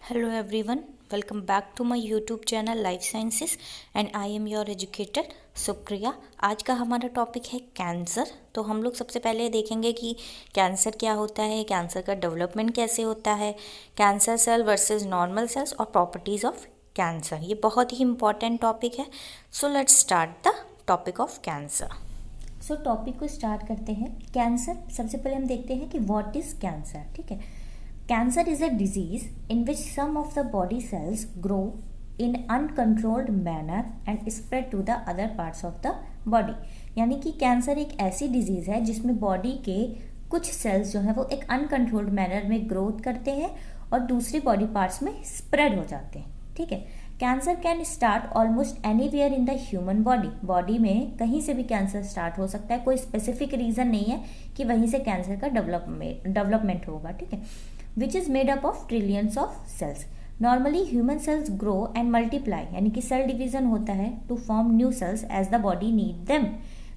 Hello everyone, welcome back to my YouTube channel Life Sciences and I am your educator Supriya. आज का हमारा topic है cancer. तो हम लोग सबसे पहले देखेंगे कि कैंसर क्या होता है, कैंसर का डेवलपमेंट कैसे होता है, cancer cell versus normal cells और प्रॉपर्टीज़ ऑफ कैंसर। ये बहुत ही इंपॉर्टेंट टॉपिक है। So let's start the topic of cancer. So topic को स्टार्ट करते हैं। कैंसर, सबसे पहले हम देखते हैं कि व्हाट इज़ कैंसर। ठीक है, Cancer is a disease in which some of the body cells grow in uncontrolled manner and spread to the other parts of the body। यानी कि कैंसर एक ऐसी डिजीज़ है जिसमें बॉडी के कुछ सेल्स जो है वो एक अनकंट्रोल्ड मैनर में ग्रोथ करते हैं और दूसरी बॉडी पार्ट्स में स्प्रेड हो जाते हैं। ठीक है, cancer can start almost anywhere in the human body. Body में कहीं से भी कैंसर स्टार्ट हो सकता है, कोई स्पेसिफिक रीज़न नहीं है कि वहीं से कैंसर का डेवलपमेंट होगा। ठीक है, which is made up of trillions of cells. Normally human cells grow and multiply, यानी कि सेल डिवीजन होता है to form new cells as the body need them.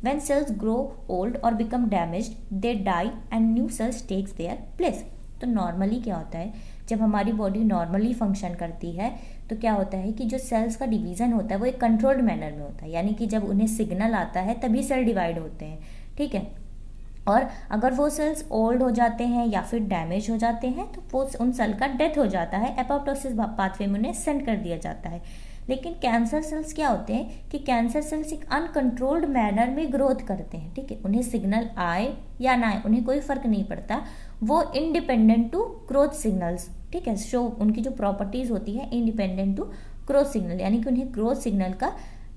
When cells grow old or become damaged, they die and new cells takes their place. तो normally क्या होता है, जब हमारी बॉडी नॉर्मली फंक्शन करती है तो क्या होता है कि जो सेल्स का डिवीजन होता है वो एक कंट्रोल्ड मैनर में होता है, यानी कि जब उन्हें सिग्नल आता है तभी सेल डिवाइड होते हैं। ठीक है, और अगर वो सेल्स ओल्ड हो जाते हैं या फिर डैमेज हो जाते हैं तो वो उन सेल का डेथ हो जाता है, एपोप्टोसिस पाथवे में उन्हें सेंड कर दिया जाता है। लेकिन कैंसर सेल्स क्या होते हैं कि कैंसर सेल्स एक अनकंट्रोल्ड मैनर में ग्रोथ करते हैं। ठीक है, उन्हें सिग्नल आए या ना आए उन्हें कोई फर्क नहीं पड़ता, वो इंडिपेंडेंट टू ग्रोथ सिग्नल्स। ठीक है, सो उनकी जो प्रॉपर्टीज होती है इंडिपेंडेंट टू ग्रोथ सिग्नल, यानी कि उन्हें ग्रोथ सिग्नल का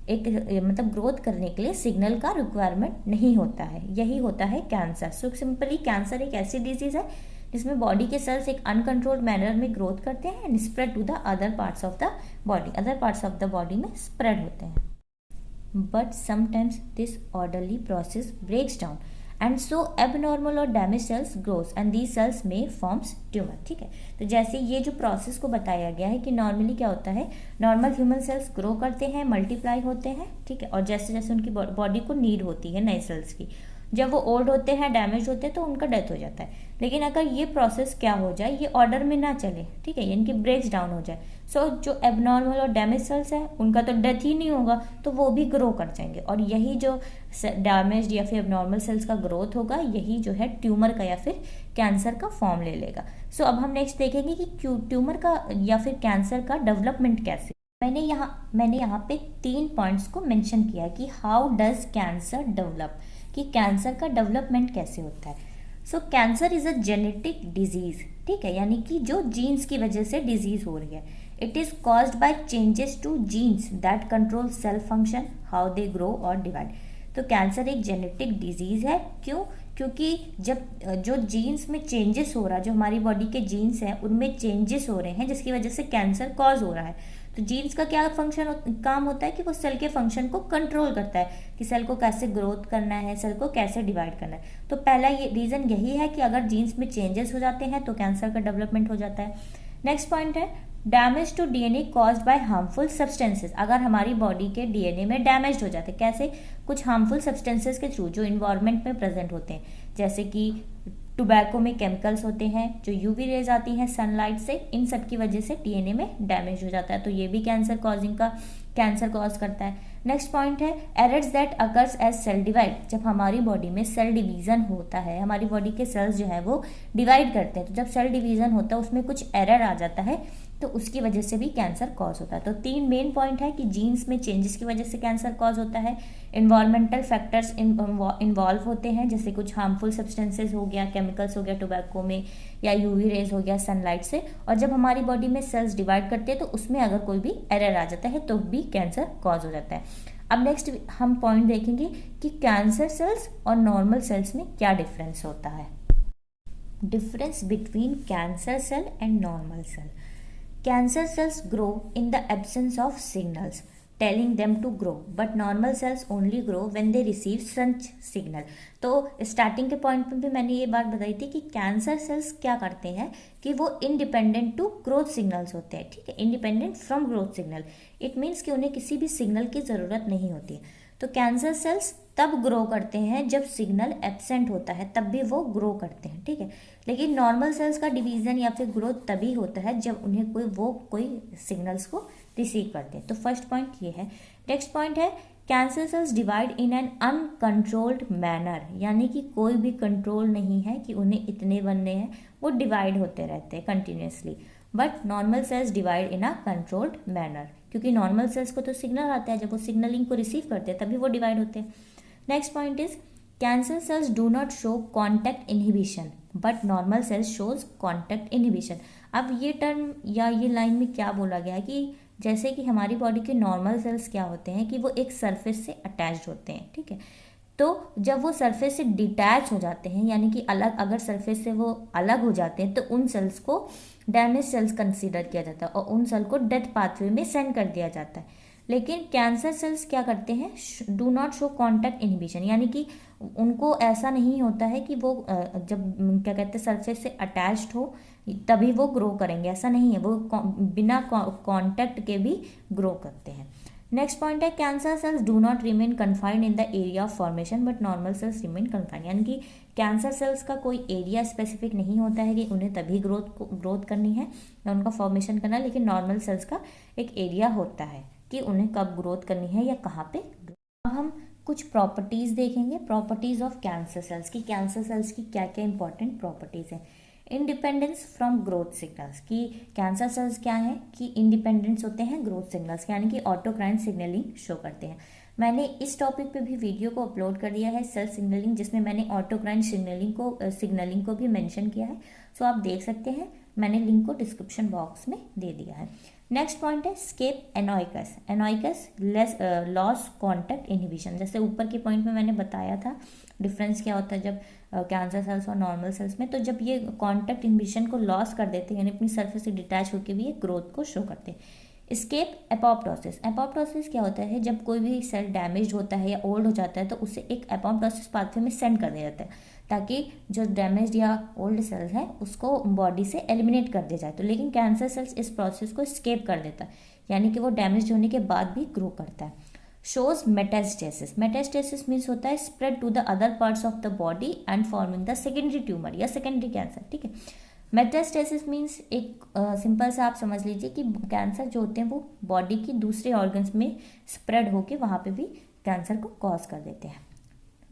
एक मतलब ग्रोथ करने के लिए सिग्नल का रिक्वायरमेंट नहीं होता है। यही होता है कैंसर। सो सिंपली कैंसर एक ऐसी डिजीज है जिसमें बॉडी के सेल्स एक अनकंट्रोल्ड मैनर में ग्रोथ करते हैं and spread to the other parts of the body, other parts of the body में स्प्रेड होते हैं। But sometimes this orderly process breaks down and so abnormal और damage cells grows and these cells में forms tumour. ठीक है, तो जैसे ये जो प्रोसेस को बताया गया है कि नॉर्मली क्या होता है, नॉर्मल ह्यूमन सेल्स ग्रो करते हैं, मल्टीप्लाई होते हैं। ठीक है, और जैसे जैसे उनकी बॉडी को नीड होती है नए सेल्स की, जब वो ओल्ड होते हैं, डैमेज होते हैं तो उनका डेथ हो जाता है। लेकिन अगर ये प्रोसेस क्या हो जाए, ये ऑर्डर में ना चले, ठीक है, यानी कि ब्रेक्स डाउन हो जाए, सो जो एबनॉर्मल और डैमेज सेल्स है उनका तो डेथ ही नहीं होगा, तो वो भी ग्रो कर जाएंगे और यही जो डैमेज या फिर एबनॉर्मल सेल्स का ग्रोथ होगा यही जो है ट्यूमर का या फिर कैंसर का फॉर्म ले लेगा। सो अब हम नेक्स्ट देखेंगे कि ट्यूमर का या फिर कैंसर का डेवलपमेंट कैसे। मैंने यहाँ पे 3 पॉइंट्स को मेंशन किया कि हाउ डज कैंसर डेवलप, कि कैंसर का डेवलपमेंट कैसे होता है। So cancer is a genetic disease. ठीक है, यानी कि जो जीन्स की वजह से डिजीज हो रही है। It is caused by changes to genes that control cell function, how they grow और डिवाइड। तो कैंसर एक जेनेटिक डिजीज है। क्यों? क्योंकि जब जो जीन्स में चेंजेस हो रहा है, जो हमारी बॉडी के जीन्स हैं उनमें चेंजेस हो रहे हैं जिसकी वजह से कैंसर कॉज हो रहा है। तो जीन्स का क्या काम होता है कि वो सेल के फंक्शन को कंट्रोल करता है कि सेल को कैसे ग्रोथ करना है, सेल को कैसे डिवाइड करना है। तो पहला ये रीज़न यही है कि अगर जीन्स में चेंजेस हो जाते हैं तो कैंसर का डेवलपमेंट हो जाता है। नेक्स्ट पॉइंट है damage to DNA caused by harmful substances. अगर हमारी बॉडी के डीएनए में डैमेज हो जाते हैं, कैसे? कुछ हार्मफुल सब्सटेंसेस के थ्रू जो इन्वायरमेंट में प्रेजेंट होते हैं, जैसे कि टोबैको में केमिकल्स होते हैं, जो यूवी रेज आती हैं सनलाइट से, इन सब की वजह से डीएनए में डैमेज हो जाता है, तो ये भी कैंसर कॉज करता है। नेक्स्ट पॉइंट है errors that occurs as cell divide. जब हमारी बॉडी में सेल डिवीजन होता है, हमारी बॉडी के सेल्स जो है वो डिवाइड करते हैं, तो जब सेल डिवीजन होता है उसमें कुछ एरर आ जाता है तो उसकी वजह से भी कैंसर कॉज होता है। तो 3 मेन पॉइंट है कि जीन्स में चेंजेस की वजह से कैंसर कॉज होता है, इन्वायरमेंटल फैक्टर्स इन्वॉल्व होते हैं, जैसे कुछ हार्मफुल सब्सटेंसेस हो गया, केमिकल्स हो गया टोबैको में, या यूवी रेज हो गया सनलाइट से, और जब हमारी बॉडी में सेल्स डिवाइड करते हैं तो उसमें अगर कोई भी एरर आ जाता है तो भी कैंसर कॉज हो जाता है। अब नेक्स्ट हम पॉइंट देखेंगे कि कैंसर सेल्स और नॉर्मल सेल्स में क्या डिफरेंस होता है। Difference between cancer cell and normal cell. Cancer cells grow in the absence of signals telling them to grow, but normal cells only grow when they receive such signal। तो starting के point पे भी मैंने ये बात बताई थी कि कैंसर सेल्स क्या करते हैं कि वो इंडिपेंडेंट टू ग्रोथ सिग्नल्स होते हैं। ठीक है, independent from growth signal. It means कि उन्हें किसी भी सिग्नल की ज़रूरत नहीं होती है। तो कैंसर सेल्स तब ग्रो करते हैं जब सिग्नल एब्सेंट होता है, तब भी वो ग्रो करते हैं, ठीक है। लेकिन नॉर्मल सेल्स का डिवीजन या फिर ग्रोथ तभी होता है जब उन्हें कोई सिग्नल्स को रिसीव करते हैं। तो फर्स्ट पॉइंट ये है। नेक्स्ट पॉइंट है cancer cells divide in an uncontrolled manner, यानी कि कोई भी कंट्रोल नहीं है कि उन्हें इतने बनने हैं, वो डिवाइड होते रहते हैं continuously. But normal sales divide in a controlled manner, क्योंकि नॉर्मल सेल्स को तो सिग्नल आता है, जब वो सिग्नलिंग को रिसीव करते हैं तभी वो डिवाइड होते हैं। Next point is cancer cells do not show contact inhibition but normal sales shows contact inhibition. अब ये टर्म या ये लाइन में क्या बोला गया है कि जैसे कि हमारी बॉडी के नॉर्मल सेल्स क्या होते हैं कि वो एक सरफेस से अटैच्ड होते हैं, ठीक है। तो जब वो सरफेस से डिटैच हो जाते हैं, यानी कि अलग, अगर सरफेस से वो अलग हो जाते हैं, तो उन सेल्स को डैमेज सेल्स कंसीडर किया जाता है और उन सेल को डेथ पाथवे में सेंड कर दिया जाता है। लेकिन कैंसर सेल्स क्या करते हैं, do not show contact inhibition, यानी कि उनको ऐसा नहीं होता है कि वो जब क्या कहते हैं सरफेस से अटैच्ड हो तभी वो ग्रो करेंगे, ऐसा नहीं है, वो बिना कॉन्टैक्ट के भी ग्रो करते हैं। नेक्स्ट पॉइंट है cancer cells do not remain confined in the area of formation but normal sales remain confined, यानी कि कैंसर सेल्स का कोई एरिया स्पेसिफिक नहीं होता है कि उन्हें तभी ग्रोथ करनी है या उनका फॉर्मेशन करना है, लेकिन नॉर्मल सेल्स का एक एरिया होता है कि उन्हें कब ग्रोथ करनी है या कहाँ पे। अब हम कुछ प्रॉपर्टीज़ देखेंगे, प्रॉपर्टीज़ ऑफ कैंसर सेल्स की, कैंसर सेल्स की क्या क्या इंपॉर्टेंट प्रॉपर्टीज़ हैं। इंडिपेंडेंस फ्रॉम ग्रोथ सिग्नल्स, की कैंसर सेल्स क्या है कि इंडिपेंडेंस होते हैं ग्रोथ सिग्नल्स, यानी कि ऑटोक्राइन सिग्नलिंग शो करते हैं। मैंने इस टॉपिक पे भी वीडियो को अपलोड कर दिया है, सेल सिग्नलिंग, जिसमें मैंने ऑटोक्राइन सिग्नलिंग को भी मेंशन किया है, सो आप देख सकते हैं, मैंने लिंक को डिस्क्रिप्शन बॉक्स में दे दिया है। नेक्स्ट पॉइंट है स्केप एनोइकस, एनोइकस लॉस कॉन्टैक्ट इनहिबिशन, जैसे ऊपर के पॉइंट में मैंने बताया था डिफरेंस क्या होता है जब कैंसर सेल्स और नॉर्मल सेल्स में। तो जब ये कॉन्टैक्ट इनहिबिशन को लॉस कर देते हैं, यानी अपनी सरफेस से डिटैच होकर भी ये ग्रोथ को शो करते हैं। स्केप एपोप्टोसिस, एपोप्टोसिस क्या होता है, जब कोई भी सेल डैमेज होता है या ओल्ड हो जाता है तो उसे एक एपोप्टोसिस पाथवे में सेंड कर दिया जाता है ताकि जो डैमेज या ओल्ड सेल्स हैं उसको बॉडी से एलिमिनेट कर दिया जाए। तो लेकिन कैंसर सेल्स इस प्रोसेस को स्केप कर देता है, यानी कि वो डैमेज होने के बाद भी ग्रो करता है। शोज मेटास्टेसिस, मेटास्टेसिस मीन्स होता है spread to the other parts of the body and forming the secondary tumour या सेकेंडरी कैंसर, ठीक है। मेटास्टेसिस मीन्स एक सिंपल सा आप समझ लीजिए कि कैंसर जो होते हैं वो बॉडी की दूसरे ऑर्गन्स में स्प्रेड होके वहाँ पे भी कैंसर को कॉज कर देते हैं।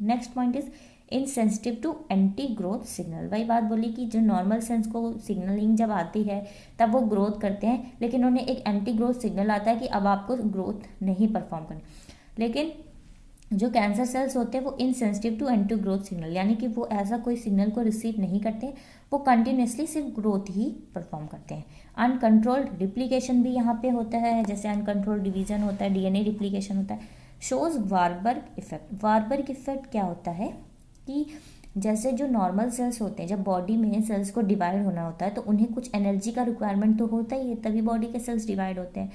Next point is insensitive to anti growth signal, वही बात बोली कि जो नॉर्मल सेल्स को सिग्नलिंग जब आती है तब वो ग्रोथ करते हैं, लेकिन उन्हें एक एंटी ग्रोथ सिग्नल आता है कि अब आपको ग्रोथ नहीं परफॉर्म करनी। लेकिन जो कैंसर सेल्स होते हैं वो insensitive to anti growth signal, यानी कि वो ऐसा कोई सिग्नल को रिसीव नहीं करते, वो कंटिन्यूसली सिर्फ ग्रोथ ही परफॉर्म करते हैं। अनकंट्रोल्ड रिप्लिकेशन भी यहाँ पे होता है, जैसे अनकंट्रोल्ड डिवीजन होता है, डीएनए रिप्लिकेशन होता है। Shows Warburg effect, Warburg effect क्या होता है कि जैसे जो नॉर्मल सेल्स होते हैं जब बॉडी में सेल्स को डिवाइड होना होता है तो उन्हें कुछ एनर्जी का रिक्वायरमेंट तो होता ही है, तभी बॉडी के सेल्स डिवाइड होते हैं।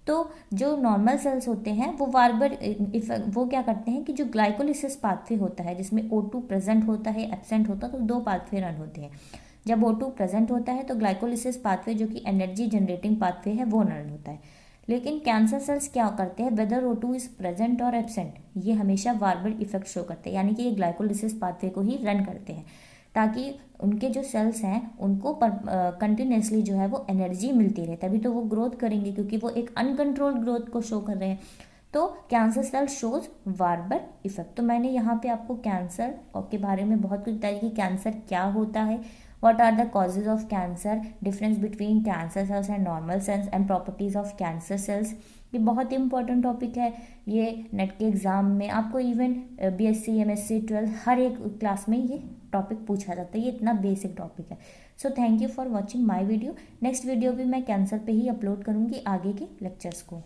तो जो नॉर्मल सेल्स होते हैं वो वारबर्ग इफेक्ट वो क्या करते हैं कि जो ग्लाइकोलिसिस पाथवे होता है जिसमें O2 प्रेजेंट होता है, एब्सेंट होता है, तो दो पाथवे रन होते हैं। जब O2 प्रेजेंट होता है तो ग्लाइकोलिसिस पाथवे जो कि एनर्जी जनरेटिंग पाथवे है वो रन होता है। लेकिन कैंसर सेल्स क्या करते हैं, वेदर O2 इज प्रेजेंट और एब्सेंट, ये हमेशा वारबर्ग इफेक्ट शो करते हैं, यानी कि ये ग्लाइकोलिसिस पाथवे को ही रन करते हैं ताकि उनके जो सेल्स हैं उनको कंटिन्यूसली जो है वो एनर्जी मिलती रहे, तभी तो वो ग्रोथ करेंगे, क्योंकि वो एक अनकंट्रोल्ड ग्रोथ को शो कर रहे हैं। तो cancer cell shows Warburg effect. तो मैंने यहाँ पे आपको कैंसर के बारे में बहुत कुछ बताया कि कैंसर क्या होता है, what are the causes of cancer, difference between cancer cells and normal cells and properties of cancer cells। ये बहुत ही इंपॉर्टेंट टॉपिक है, ये नेट के एग्जाम में आपको इवन BSc MSc 12 हर एक क्लास में ये टॉपिक पूछा जाता है, ये इतना बेसिक टॉपिक है। So thank you for watching my video. Next video भी मैं कैंसर पे ही अपलोड करूँगी आगे के लेक्चर्स को।